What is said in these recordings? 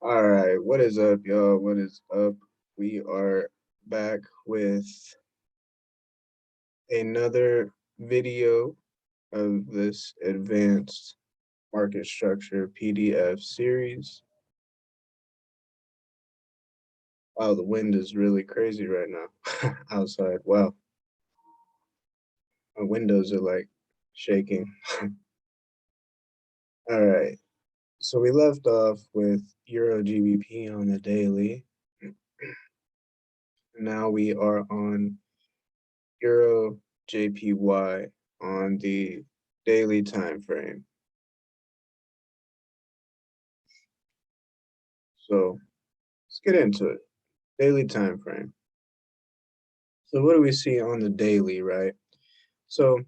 All right, what is up, y'all? What is up? We are back with another video of this advanced market structure PDF series. Wow, the wind is really crazy right now outside. Wow, my windows are like shaking. All right, so we left off with Euro GBP on the daily. Now we are on Euro JPY on the daily time frame. So let's get into it. Daily time frame. So what do we see on the daily, right? So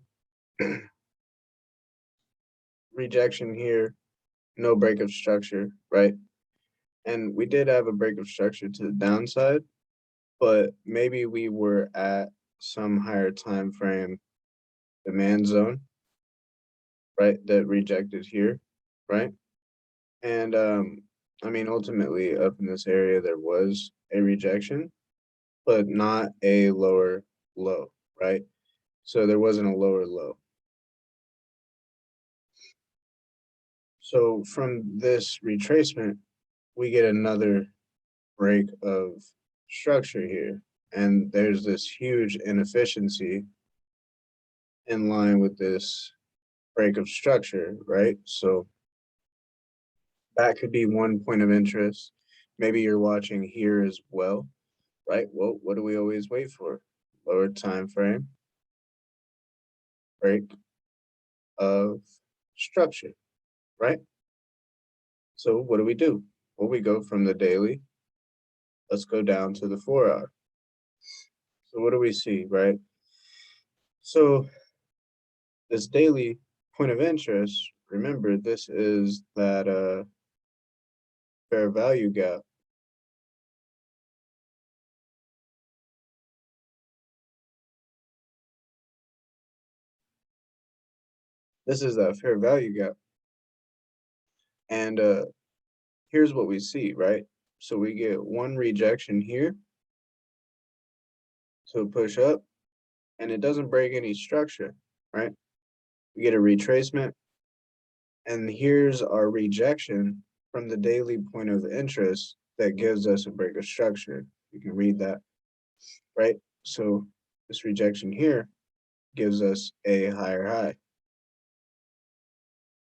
rejection here, no break of structure, right? And we did have a break of structure to the downside, but maybe we were at some higher time frame demand zone, right? That rejected here, right? And I mean, ultimately up in this area, there was a rejection, but not a lower low, right? So there wasn't a lower low. So from this retracement, we get another break of structure here. And there's this huge inefficiency in line with this break of structure, right? So that could be one point of interest. Maybe you're watching here as well, right? Well, what do we always wait for? Lower time frame, break of structure, right? So what do we do? Well, we go from the daily. Let's go down to the 4 hour. So what do we see, right? So this daily point of interest, remember, this is that fair value gap. This is that fair value gap. And here's what we see, right? So we get one rejection here to push up, and it doesn't break any structure, right? We get a retracement, and here's our rejection from the daily point of interest that gives us a break of structure. You can read that, right? So this rejection here gives us a higher high.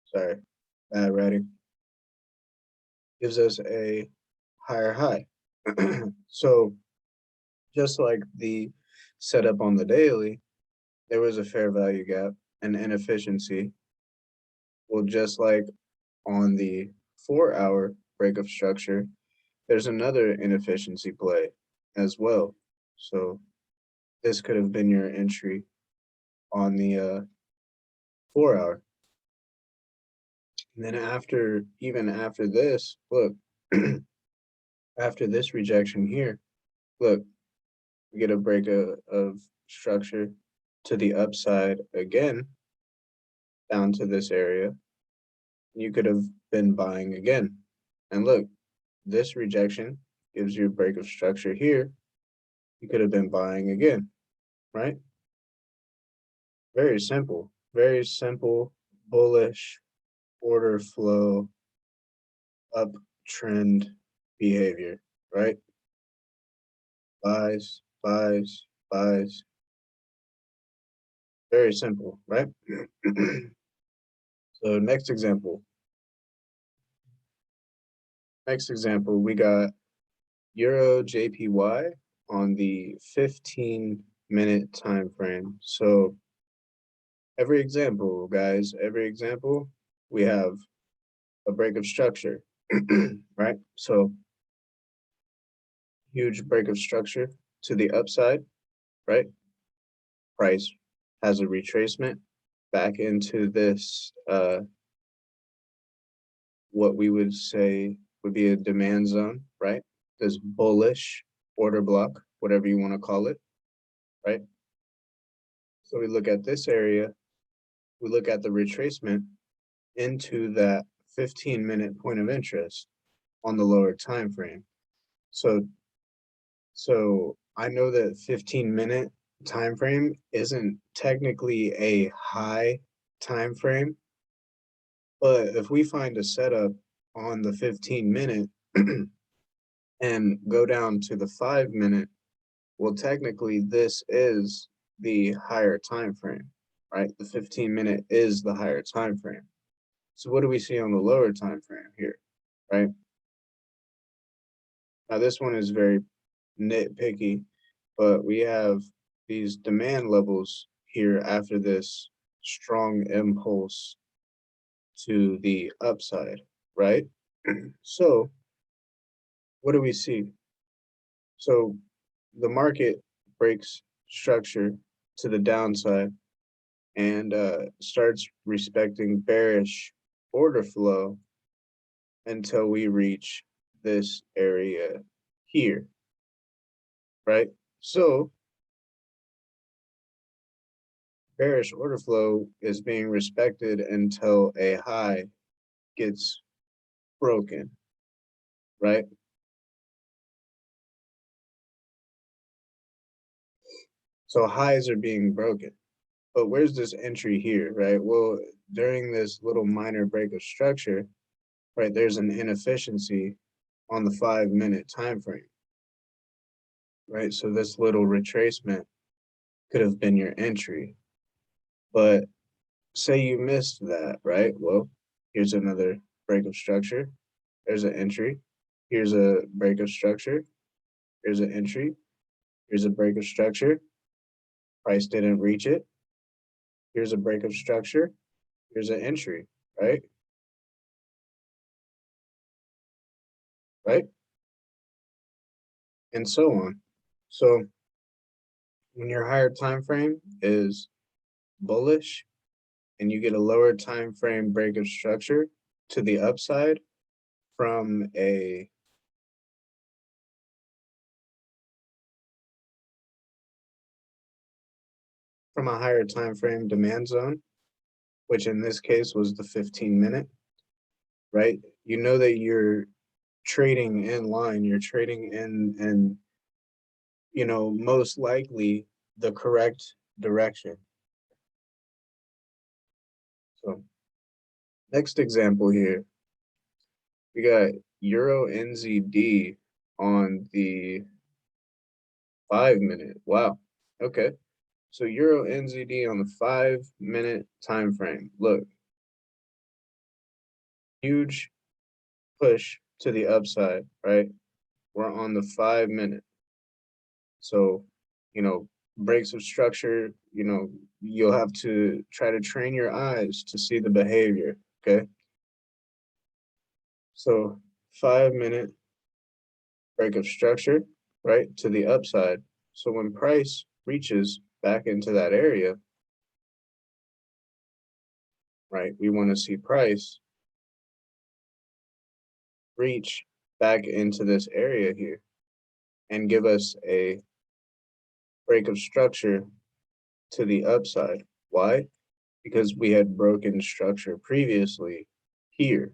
Sorry, bad writing. Gives us a higher high. So just like the setup on the daily, there was a fair value gap and inefficiency. Well, just like on the 4 hour break of structure, there's another inefficiency play as well. So this could have been your entry on the 4 hour. And then even after this, look, after this rejection here, look, we get a break of structure to the upside again, down to this area. You could have been buying again. And look, this rejection gives you a break of structure here. You could have been buying again, right? Very simple, bullish order flow, uptrend behavior, right? Buys, buys, buys. Very simple, right? So next example. Next example, we got Euro JPY on the 15-minute time frame. So every example, guys, every example, we have a break of structure, right? So huge break of structure to the upside, right? Price has a retracement back into this, what we would say would be a demand zone, right? This bullish order block, whatever you want to call it, right? So we look at this area, we look at the retracement into that 15-minute point of interest. on the lower time frame. So I know that 15-minute time frame isn't technically a high time frame, but if we find a setup on the 15-minute and go down to the 5-minute, well, technically this is the higher time frame, right? The 15-minute is the higher time frame. So what do we see on the lower time frame here, right? Now this one is very nitpicky, but we have these demand levels here after this strong impulse to the upside, right? So what do we see? So the market breaks structure to the downside and starts respecting bearish order flow until we reach this area here, right? So bearish order flow is being respected until a high gets broken, right? So highs are being broken. But where's this entry here, right? Well, during this little minor break of structure, right, there's an inefficiency on the 5-minute time frame, right? So this little retracement could have been your entry. But say you missed that, right? Well, here's another break of structure. There's an entry. Here's a break of structure. Here's an entry. Here's a break of structure. Price didn't reach it. Here's a break of structure. Here's an entry, right? Right? And so on. So when your higher time frame is bullish and you get a lower time frame break of structure to the upside from a higher time frame demand zone, which in this case was the 15-minute, right? You know that you're trading in line, you're trading in most likely the correct direction. So next example here, we got Euro NZD on the 5-minute. Wow. Okay. So Euro NZD on the 5-minute time frame. Look, huge push to the upside, right? We're on the 5-minute. So, breaks of structure, you'll have to try to train your eyes to see the behavior. Okay. So 5-minute break of structure, right, to the upside. So when price reaches back into that area, right, we want to see price reach back into this area here and give us a break of structure to the upside. Why? Because we had broken structure previously here.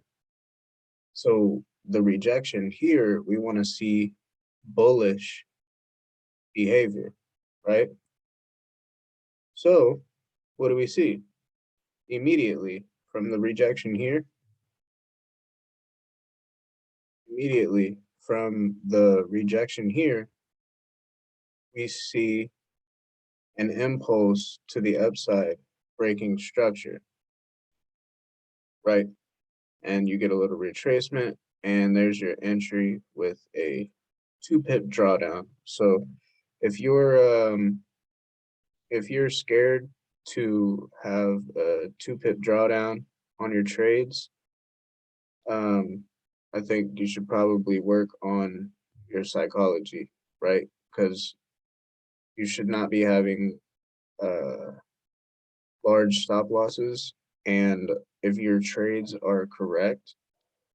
So the rejection here, we want to see bullish behavior, right? So what do we see? Immediately from the rejection here, immediately from the rejection here, we see an impulse to the upside breaking structure, right? And you get a little retracement, and there's your entry with a 2-pip drawdown. So if you're scared to have a 2-pip drawdown on your trades, I think you should probably work on your psychology, right? Because you should not be having large stop losses. And if your trades are correct,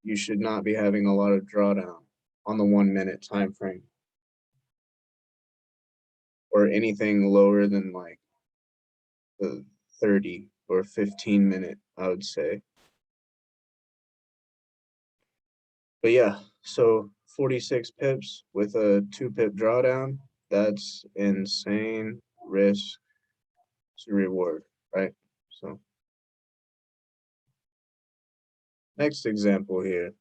you should not be having a lot of drawdown on the 1-minute time frame or anything lower than like the 30 or 15-minute, I would say. But yeah, So 46 pips with a 2 pip drawdown, that's insane risk to reward, right? So next example here.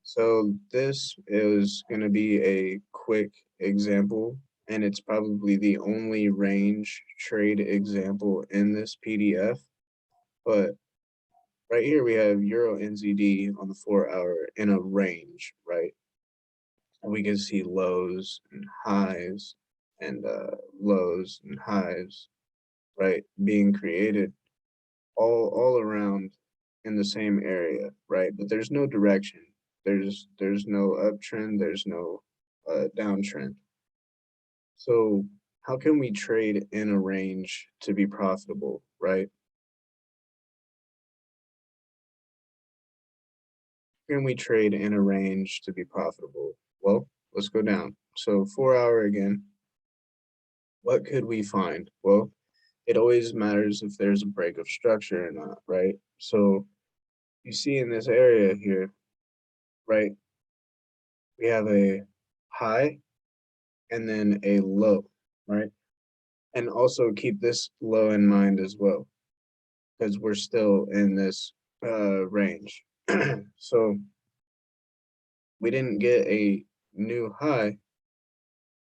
So this is going to be a quick example, and it's probably the only range trade example in this PDF. But right here we have Euro NZD on the 4-hour in a range, right? And we can see lows and highs and lows and highs, right, being created all around in the same area, right? But there's no direction. There's no uptrend. There's no downtrend. So how can we trade in a range to be profitable, right? Can we trade in a range to be profitable? Well, let's go down. So 4-hour again. What could we find? Well, it always matters if there's a break of structure or not, right? So you see in this area here, right, we have a high and then a low, right? And also keep this low in mind as well, because we're still in this range. So we didn't get a new high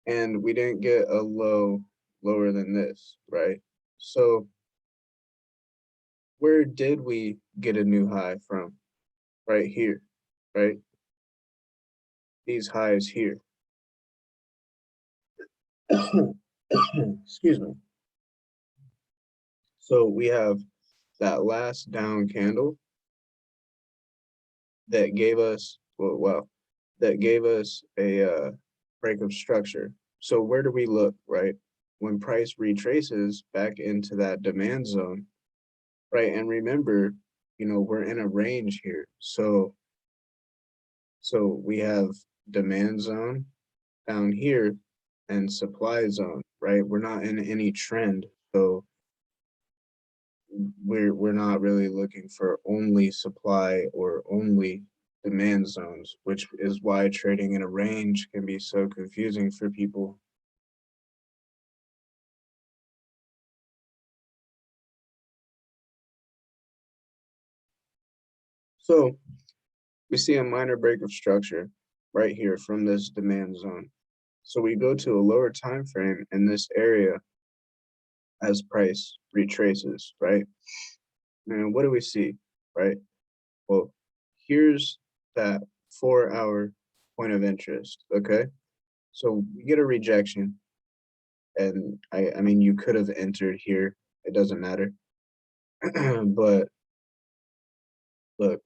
and we didn't get a low lower than this, right? So where did we get a new high from? Right here, right? These highs here. Excuse me. So we have that last down candle that gave us, well, that gave us a break of structure. So where do we look, right? When price retraces back into that demand zone, right? And remember, we're in a range here. So we have demand zone down here and supply zone, right? We're not in any trend. So we're not really looking for only supply or only demand zones, which is why trading in a range can be so confusing for people. So we see a minor break of structure right here from this demand zone. So we go to a lower time frame in this area as price retraces, right? And what do we see, right? Well, here's that 4-hour point of interest, okay? So we get a rejection, and I mean, you could have entered here. It doesn't matter. But look,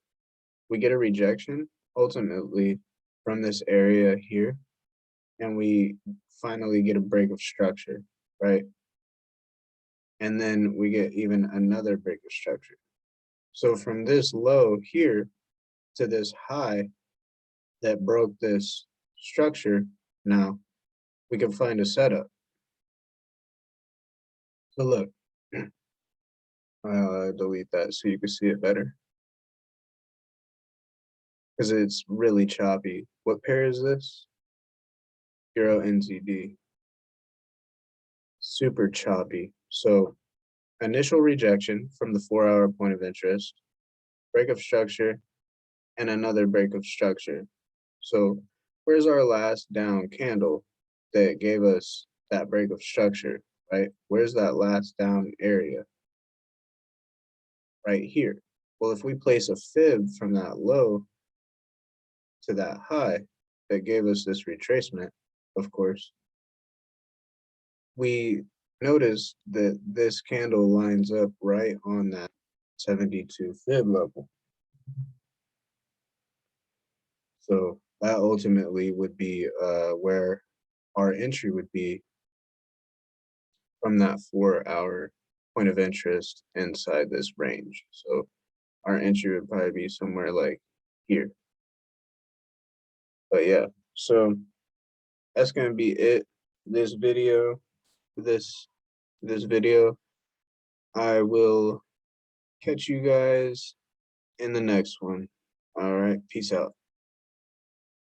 we get a rejection ultimately from this area here, and we finally get a break of structure, right? And then we get even another break of structure. So from this low here to this high that broke this structure, now we can find a setup. So look, I'll delete that so you can see it better because it's really choppy. What pair is this? Euro NZD. Super choppy. So initial rejection from the 4-hour point of interest, break of structure, and another break of structure. So where's our last down candle that gave us that break of structure, right? Where's that last down area? Right here. Well, if we place a fib from that low to that high that gave us this retracement, of course, we notice that this candle lines up right on that 72 fib level. So that ultimately would be where our entry would be from that 4-hour point of interest inside this range. So our entry would probably be somewhere like here. But yeah, so that's gonna be it. This video, this video. I will catch you guys in the next one. All right, peace out.